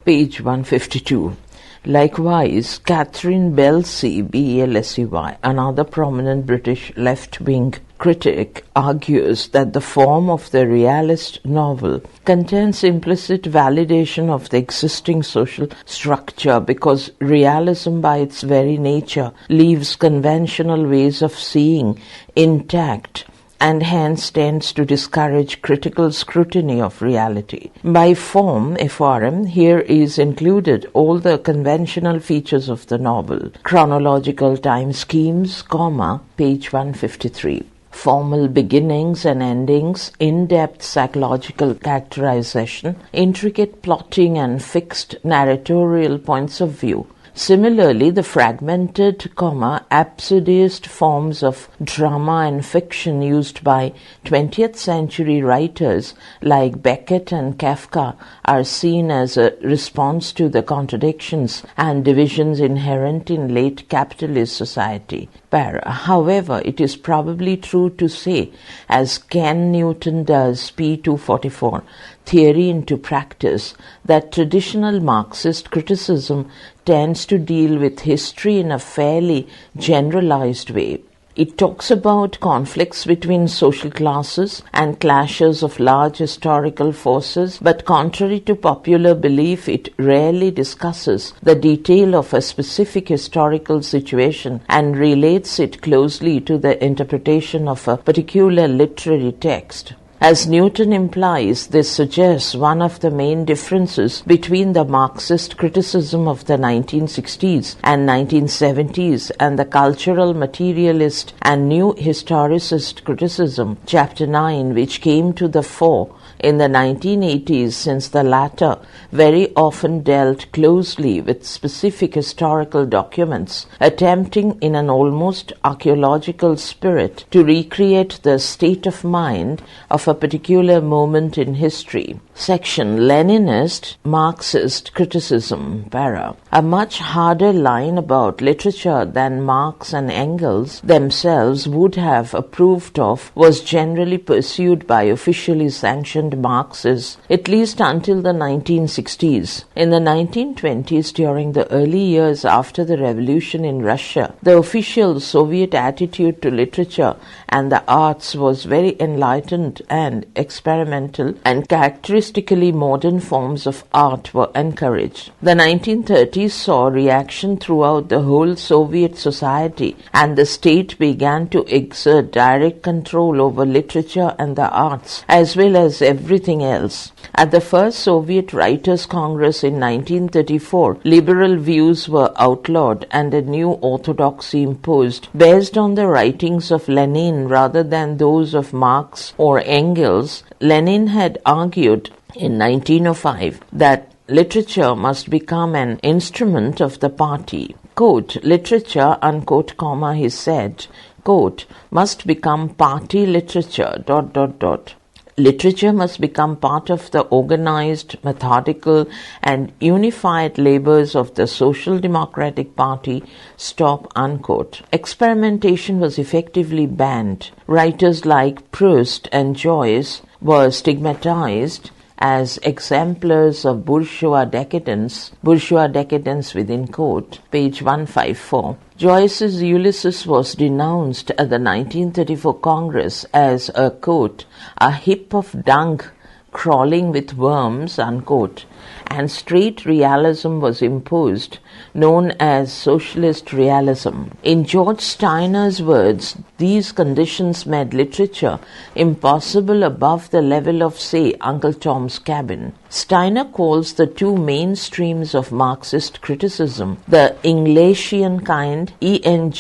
page 152. Likewise, Catherine Belsey, B-E-L-S-E-Y, another prominent British left-wing critic, argues that the form of the realist novel contains implicit validation of the existing social structure because realism by its very nature leaves conventional ways of seeing intact and hence tends to discourage critical scrutiny of reality. By form, FRM, here is included all the conventional features of the novel: chronological time schemes, page 153. Formal beginnings and endings, in-depth psychological characterization, intricate plotting and fixed narratorial points of view. Similarly, the fragmented, absurdist forms of drama and fiction used by 20th century writers like Beckett and Kafka are seen as a response to the contradictions and divisions inherent in late capitalist society. However, it is probably true to say, as Ken Newton does, p. 244, Theory into Practice, that traditional Marxist criticism tends to deal with history in a fairly generalized way. It talks about conflicts between social classes and clashes of large historical forces, but contrary to popular belief, it rarely discusses the detail of a specific historical situation and relates it closely to the interpretation of a particular literary text. As Newton implies, this suggests one of the main differences between the Marxist criticism of the 1960s and 1970s and the cultural materialist and new historicist criticism, Chapter 9, which came to the fore in the 1980s, since the latter very often dealt closely with specific historical documents, attempting in an almost archaeological spirit to recreate the state of mind of a particular moment in history. Section Leninist Marxist Criticism, a much harder line about literature than Marx and Engels themselves would have approved of was generally pursued by officially sanctioned Marxists, at least until the 1960s. In the 1920s, during the early years after the revolution in Russia, the official Soviet attitude to literature and the arts was very enlightened and experimental, and characteristically modern forms of art were encouraged. The 1930s saw reaction throughout the whole Soviet society, and the state began to exert direct control over literature and the arts, as well as everything else. At the first Soviet Writers' Congress in 1934, liberal views were outlawed and a new orthodoxy imposed, based on the writings of Lenin rather than those of Marx or Engels. Lenin had argued in 1905 that literature must become an instrument of the party. Quote, literature, unquote, he said, quote, must become party literature, ... Literature must become part of the organized, methodical, and unified labors of the Social Democratic Party, stop, unquote. Experimentation was effectively banned. Writers like Proust and Joyce were stigmatized as exemplars of bourgeois decadence within quote, page 154. Joyce's Ulysses was denounced at the 1934 Congress as a, quote, a heap of dung crawling with worms, unquote, and straight realism was imposed, known as socialist realism. In George Steiner's words, these conditions made literature impossible above the level of, say, Uncle Tom's Cabin. Steiner calls the two main streams of Marxist criticism the Englesian kind, Engelsian,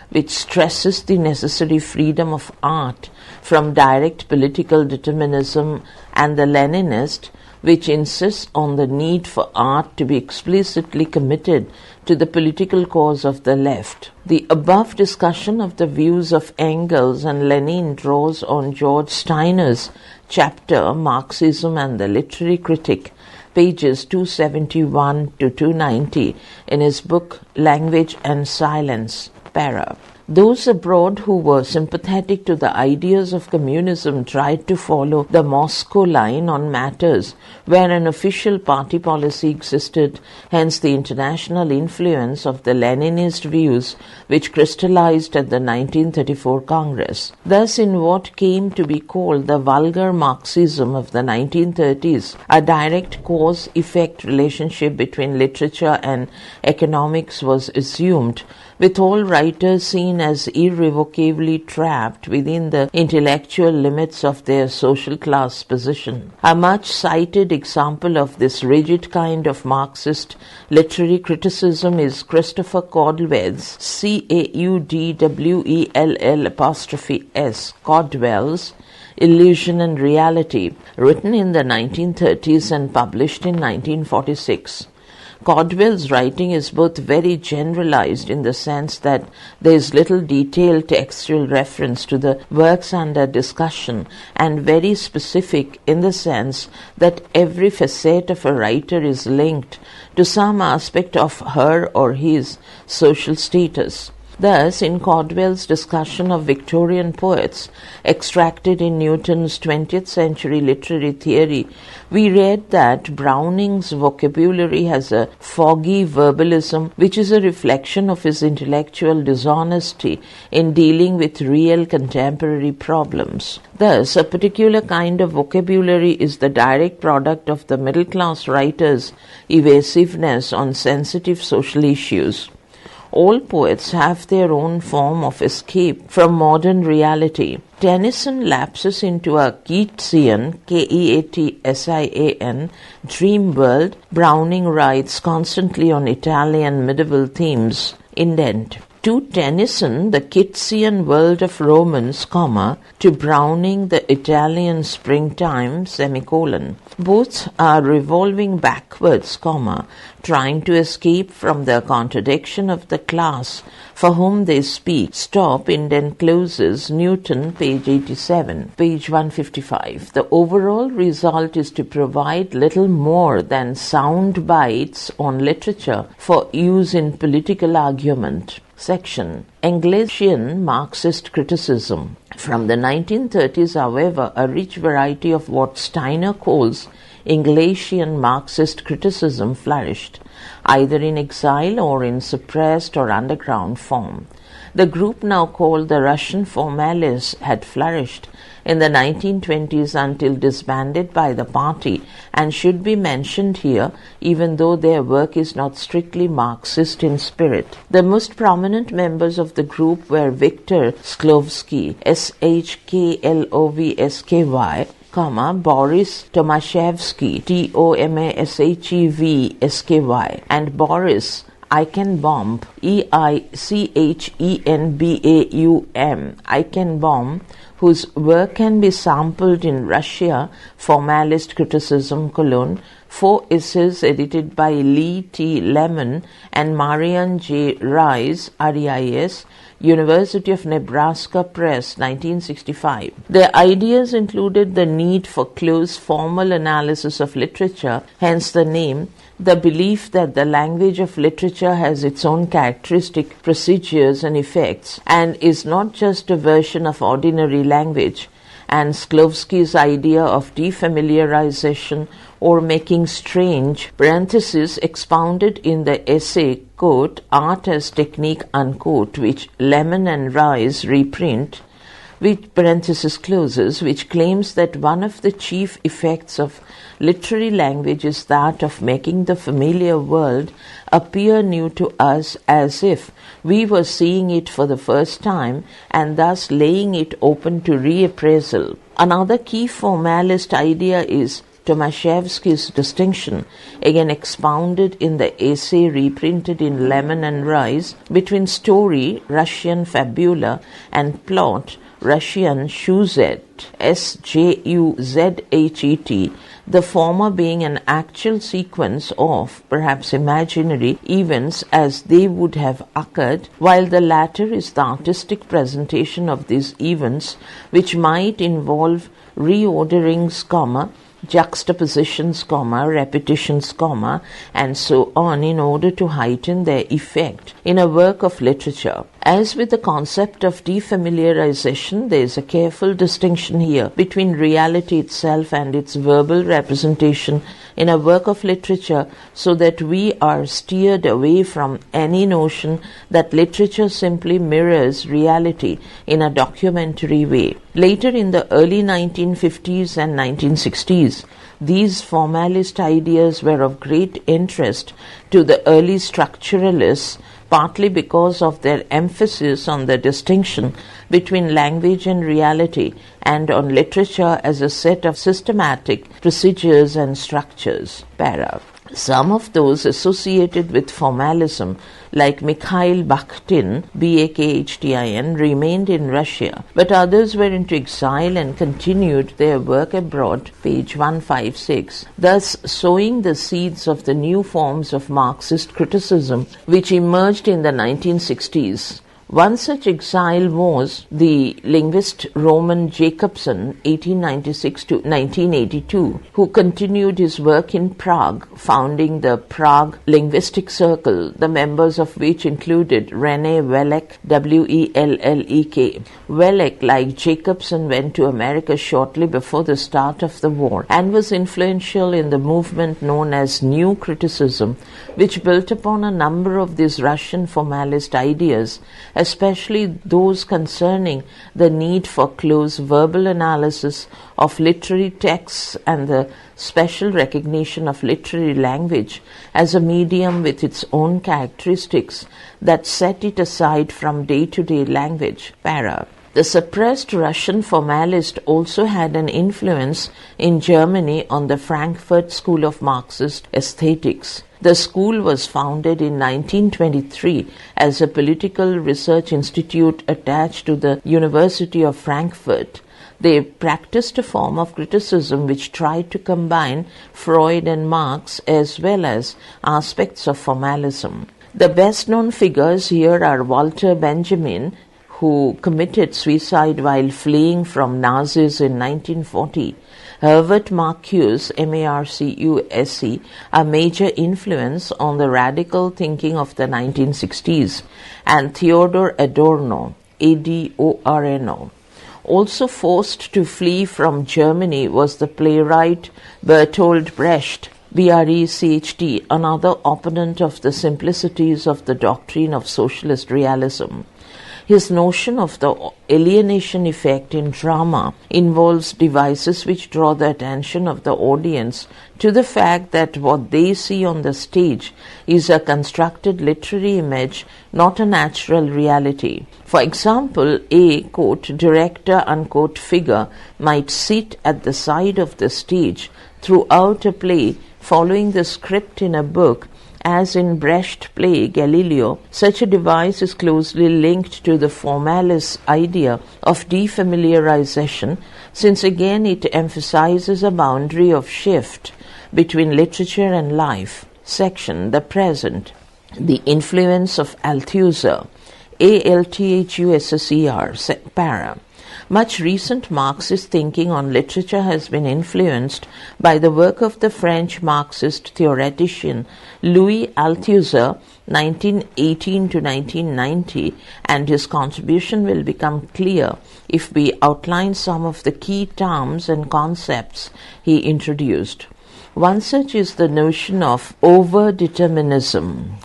which stresses the necessary freedom of art from direct political determinism, and the Leninist, which insists on the need for art to be explicitly committed to the political cause of the left. The above discussion of the views of Engels and Lenin draws on George Steiner's chapter Marxism and the Literary Critic, pages 271 to 290 in his book Language and Silence, para. Those abroad who were sympathetic to the ideas of communism tried to follow the Moscow line on matters where an official party policy existed, hence the international influence of the Leninist views which crystallized at the 1934 Congress. Thus, in what came to be called the vulgar Marxism of the 1930s, a direct cause-effect relationship between literature and economics was assumed, with all writers seen as irrevocably trapped within the intellectual limits of their social class position. A much-cited example of this rigid kind of Marxist literary criticism is Christopher Caldwell's Caldwell's Illusion and Reality, written in the 1930s and published in 1946. Caldwell's writing is both very generalized in the sense that there is little detailed textual reference to the works under discussion, and very specific in the sense that every facet of a writer is linked to some aspect of her or his social status. Thus, in Caldwell's discussion of Victorian poets, extracted in Newton's 20th century literary theory, we read that Browning's vocabulary has a foggy verbalism which is a reflection of his intellectual dishonesty in dealing with real contemporary problems. Thus, a particular kind of vocabulary is the direct product of the middle-class writer's evasiveness on sensitive social issues. All poets have their own form of escape from modern reality. Tennyson lapses into a Keatsian, Keatsian, dream world. Browning writes constantly on Italian medieval themes. Indent. To Tennyson, the Keatsian world of romance, to Browning, the Italian springtime, Both are revolving backwards, trying to escape from the contradiction of the class for whom they speak. Stop, indent closes, Newton, page 87. Page 155. The overall result is to provide little more than sound bites on literature for use in political argument. Section. Englesian Marxist criticism. From the 1930s, however, a rich variety of what Steiner calls Englesian Marxist criticism flourished, either in exile or in suppressed or underground form. The group now called the Russian Formalists had flourished in the 1920s until disbanded by the party, and should be mentioned here even though their work is not strictly Marxist in spirit. The most prominent members of the group were Viktor Shklovsky, Shklovsky, Boris Tomaszewski, Tomaszewsky, and Boris Eichenbaum, Eichenbaum, whose work can be sampled in Russia, Formalist Criticism, Cologne, 4 essays edited by Lee T. Lemon and Marian J. Rice, REIS, University of Nebraska Press, 1965. Their ideas included the need for close formal analysis of literature, hence the name, the belief that the language of literature has its own characteristic procedures and effects, and is not just a version of ordinary language, and Shklovsky's idea of defamiliarization or making strange, expounded in the essay, quote, Art as Technique, unquote, which Lemon and Rice reprint, which closes, which claims that one of the chief effects of literary language is that of making the familiar world appear new to us as if we were seeing it for the first time, and thus laying it open to reappraisal. Another key formalist idea is Tomaszewski's distinction, again expounded in the essay reprinted in Lemon and Rice, between story, Russian fabula, and plot, Russian Shuzhet, Sjuzhet, the former being an actual sequence of, perhaps imaginary, events as they would have occurred, while the latter is the artistic presentation of these events, which might involve reorderings, juxtapositions, repetitions, and so on in order to heighten their effect in a work of literature. As with the concept of defamiliarization, there is a careful distinction here between reality itself and its verbal representation in a work of literature, so that we are steered away from any notion that literature simply mirrors reality in a documentary way. Later in the early 1950s and 1960s, these formalist ideas were of great interest to the early structuralists, partly because of their emphasis on the distinction between language and reality, and on literature as a set of systematic procedures and structures. Para. Some of those associated with formalism, like Mikhail Bakhtin, Bakhtin, remained in Russia, but others went into exile and continued their work abroad, page 156, thus sowing the seeds of the new forms of Marxist criticism which emerged in the 1960s. One such exile was the linguist Roman Jakobson, 1896 to 1982, who continued his work in Prague, founding the Prague Linguistic Circle, the members of which included René Wellek, Wellek. Wellek, like Jakobson, went to America shortly before the start of the war and was influential in the movement known as New Criticism, which built upon a number of these Russian formalist ideas, especially those concerning the need for close verbal analysis of literary texts and the special recognition of literary language as a medium with its own characteristics that set it aside from day-to-day language. Para. The suppressed Russian formalist also had an influence in Germany on the Frankfurt School of Marxist Aesthetics. The school was founded in 1923 as a political research institute attached to the University of Frankfurt. They practiced a form of criticism which tried to combine Freud and Marx as well as aspects of formalism. The best-known figures here are Walter Benjamin, who committed suicide while fleeing from Nazis in 1940, Herbert Marcuse, Marcuse, a major influence on the radical thinking of the 1960s, and Theodor Adorno, Adorno. Also forced to flee from Germany was the playwright Bertolt Brecht, Brecht, another opponent of the simplicities of the doctrine of socialist realism. His notion of the alienation effect in drama involves devices which draw the attention of the audience to the fact that what they see on the stage is a constructed literary image, not a natural reality. For example, a, quote, director, unquote, figure might sit at the side of the stage throughout a play following the script in a book. As in Brecht's play Galileo, such a device is closely linked to the formalist idea of defamiliarization, since again it emphasizes a boundary of shift between literature and life. Section, the present. The influence of Althusser, Althusser, para. Much recent Marxist thinking on literature has been influenced by the work of the French Marxist theoretician Louis Althusser, 1918 to 1990, and his contribution will become clear if we outline some of the key terms and concepts he introduced. One such is the notion of overdeterminism,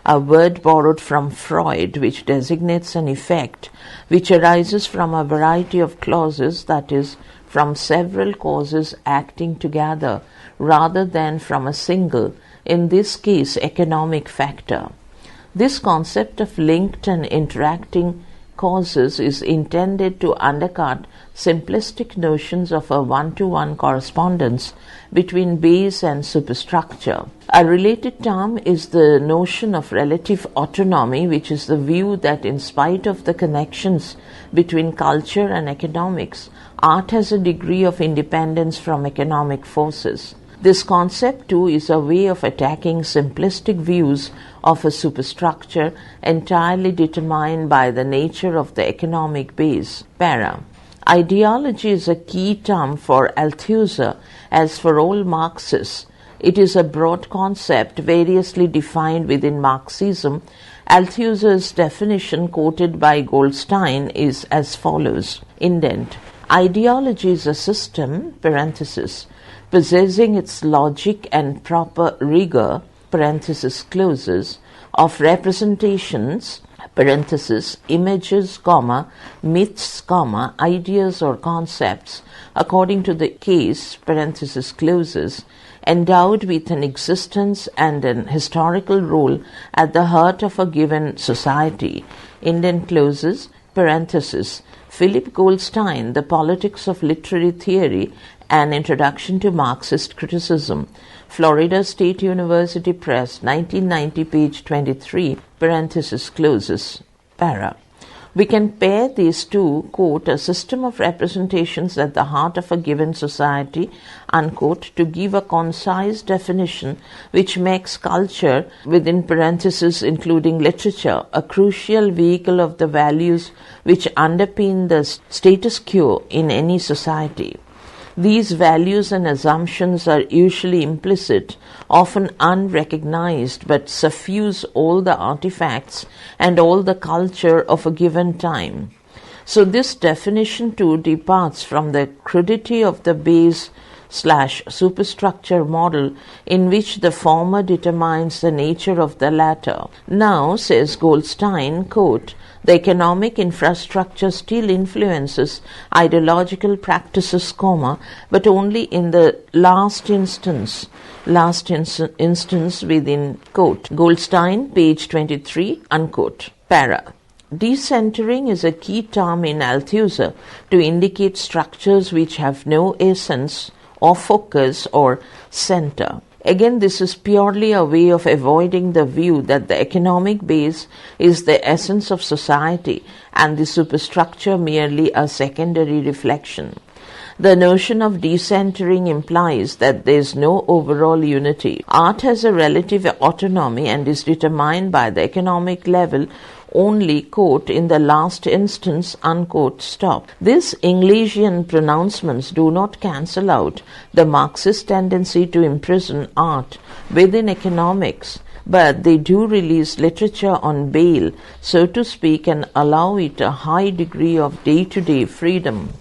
a word borrowed from Freud, which designates an effect which arises from a variety of clauses, that is, from several causes acting together rather than from a single, in this case, economic factor. This concept of linked and interacting causes is intended to undercut simplistic notions of a one-to-one correspondence between base and superstructure. A related term is the notion of relative autonomy, which is the view that in spite of the connections between culture and economics, art has a degree of independence from economic forces. This concept, too, is a way of attacking simplistic views of a superstructure entirely determined by the nature of the economic base. Para. Ideology is a key term for Althusser, as for all Marxists. It is a broad concept variously defined within Marxism. Althusser's definition quoted by Goldstein is as follows. Indent. Ideology is a system, parenthesis, possessing its logic and proper rigor, parenthesis closes, of representations, parenthesis, images, comma, myths, comma, ideas or concepts, according to the case, parenthesis closes, endowed with an existence and an historical role at the heart of a given society, indent closes, parenthesis, Philip Goldstein, The Politics of Literary Theory, An Introduction to Marxist Criticism, Florida State University Press, 1990, page 23, parenthesis closes, para. We can pair these two, quote, a system of representations at the heart of a given society, unquote, to give a concise definition which makes culture, within parentheses including literature, a crucial vehicle of the values which underpin the status quo in any society. These values and assumptions are usually implicit, often unrecognized, but suffuse all the artifacts and all the culture of a given time. So this definition too departs from the crudity of the base/superstructure model in which the former determines the nature of the latter. Now, says Goldstein, quote, the economic infrastructure still influences ideological practices, comma, but only in the last instance within, quote, Goldstein, page 23, unquote, para. Decentering is a key term in Althusser to indicate structures which have no essence or focus or center. Again, this is purely a way of avoiding the view that the economic base is the essence of society and the superstructure merely a secondary reflection. The notion of decentering implies that there is no overall unity. Art has a relative autonomy and is determined by the economic level only, quote, in the last instance, unquote, stop. These Englisian pronouncements do not cancel out the Marxist tendency to imprison art within economics, but they do release literature on bail, so to speak, and allow it a high degree of day-to-day freedom.